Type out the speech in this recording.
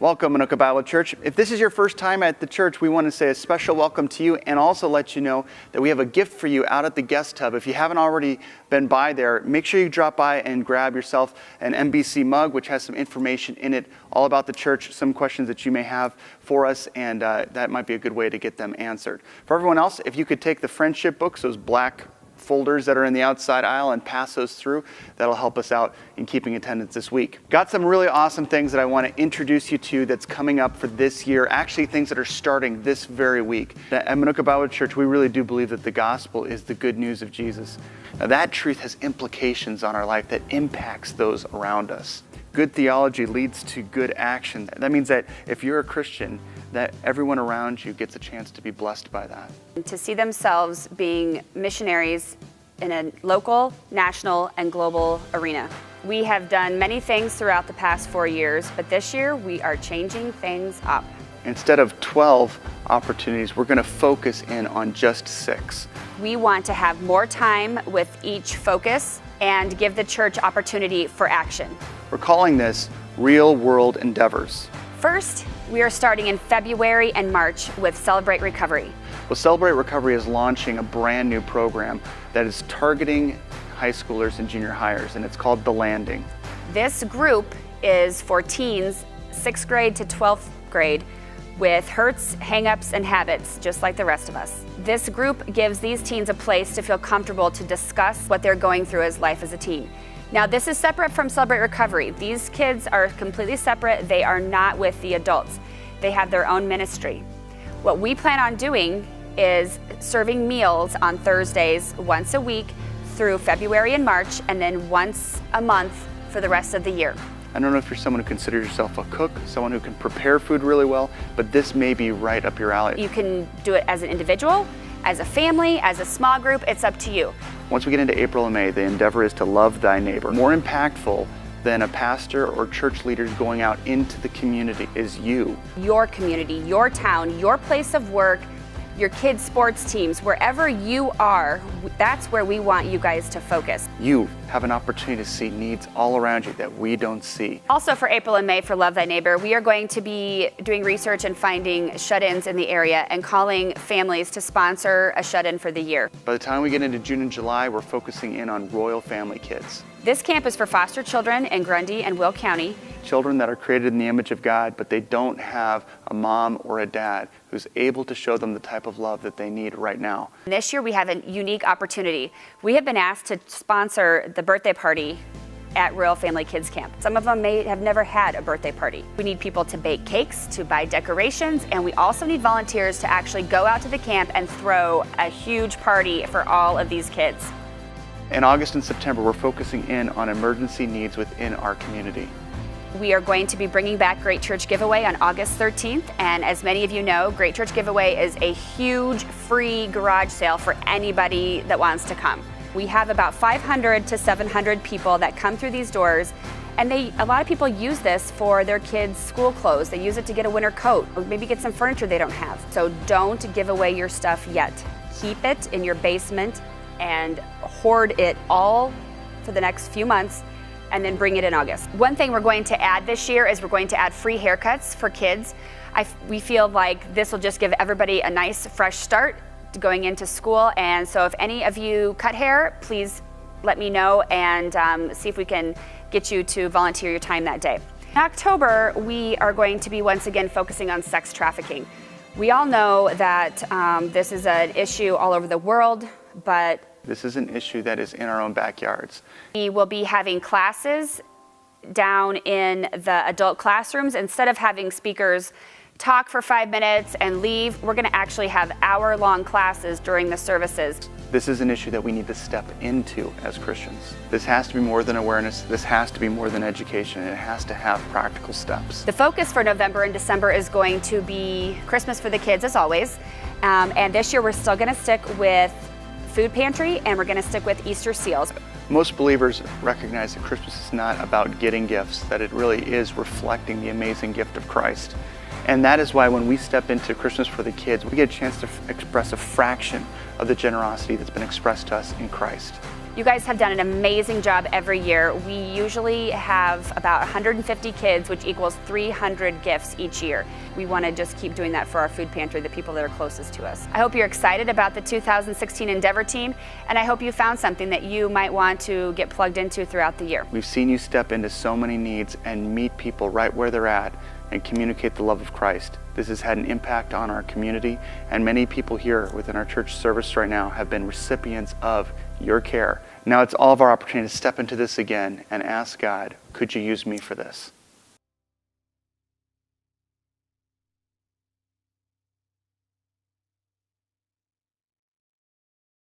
Welcome, Minooka Bible Church. If this is your first time at the church, we want to say a special welcome to you and also let you know that we have a gift for you out at the guest hub. If you haven't already been by there, make sure you drop by and grab yourself an MBC mug, which has some information in it all about the church, some questions that you may have for us, and that might be a good way to get them answered. For everyone else, if you could take the friendship books, those black folders that are in the outside aisle, and pass those through. That'll help us out in keeping attendance this week. Got some really awesome things that I want to introduce you to that's coming up for this year, actually things that are starting this very week. At Minooka Bible Church, we really do believe that the gospel is the good news of Jesus. Now that truth has implications on our life that impacts those around us. Good theology leads to good action. That means that if you're a Christian, that everyone around you gets a chance to be blessed by that. To see themselves being missionaries in a local, national, and global arena. We have done many things throughout the past 4 years, but this year we are changing things up. Instead of 12 opportunities, we're going to focus in on just 6. We want to have more time with each focus and give the church opportunity for action. We're calling this Real World Endeavors. First, we are starting in February and March with Celebrate Recovery. Well, Celebrate Recovery is launching a brand new program that is targeting high schoolers and junior hires, and it's called The Landing. This group is for teens 6th grade to 12th grade with hurts, hang-ups, and habits, just like the rest of us. This group gives these teens a place to feel comfortable to discuss what they're going through as life as a teen. Now, this is separate from Celebrate Recovery. These kids are completely separate. They are not with the adults. They have their own ministry. What we plan on doing is serving meals on Thursdays once a week through February and March, and then once a month for the rest of the year. I don't know if you're someone who considers yourself a cook, someone who can prepare food really well, but this may be right up your alley. You can do it as an individual, as a family, as a small group. It's up to you. Once we get into April and May, the endeavor is to love thy neighbor. More impactful than a pastor or church leaders going out into the community is you. Your community, your town, your place of work, your kids' sports teams, wherever you are, that's where we want you guys to focus. You have an opportunity to see needs all around you that we don't see. Also for April and May for Love Thy Neighbor, we are going to be doing research and finding shut-ins in the area and calling families to sponsor a shut-in for the year. By the time we get into June and July, we're focusing in on Royal Family Kids. This camp is for foster children in Grundy and Will County. Children that are created in the image of God, but they don't have a mom or a dad who's able to show them the type of love that they need right now. This year we have a unique opportunity. We have been asked to sponsor the birthday party at Royal Family Kids Camp. Some of them may have never had a birthday party. We need people to bake cakes, to buy decorations, and we also need volunteers to actually go out to the camp and throw a huge party for all of these kids. In August and September, we're focusing in on emergency needs within our community. We are going to be bringing back Great Church Giveaway on August 13th, and as many of you know, Great Church Giveaway is a huge free garage sale for anybody that wants to come. We have about 500 to 700 people that come through these doors, and a lot of people use this for their kids' school clothes. They use it to get a winter coat, or maybe get some furniture they don't have. So don't give away your stuff yet. Keep it in your basement and hoard it all for the next few months, and then bring it in August. One thing we're going to add this year is we're going to add free haircuts for kids. We feel like this will just give everybody a nice fresh start going into school, and so if any of you cut hair, please let me know and see if we can get you to volunteer your time that day. In October, we are going to be once again focusing on sex trafficking. We all know that this is an issue all over the world, but this is an issue that is in our own backyards. We will be having classes down in the adult classrooms. Instead of having speakers talk for 5 minutes and leave, we're going to actually have hour-long classes during the services. This is an issue that we need to step into as Christians. This has to be more than awareness. This has to be more than education. It has to have practical steps. The focus for November and December is going to be Christmas for the kids, as always. And this year we're still going to stick with food pantry, and we're going to stick with Easter seals. Most believers recognize that Christmas is not about getting gifts, that it really is reflecting the amazing gift of Christ. And that is why when we step into Christmas for the kids, we get a chance to express a fraction of the generosity that's been expressed to us in Christ. You guys have done an amazing job every year. We usually have about 150 kids, which equals 300 gifts each year. We want to just keep doing that for our food pantry, the people that are closest to us. I hope you're excited about the 2016 Endeavor team, and I hope you found something that you might want to get plugged into throughout the year. We've seen you step into so many needs and meet people right where they're at and communicate the love of Christ. This has had an impact on our community, and many people here within our church service right now have been recipients of your care. Now it's all of our opportunity to step into this again and ask God, could you use me for this?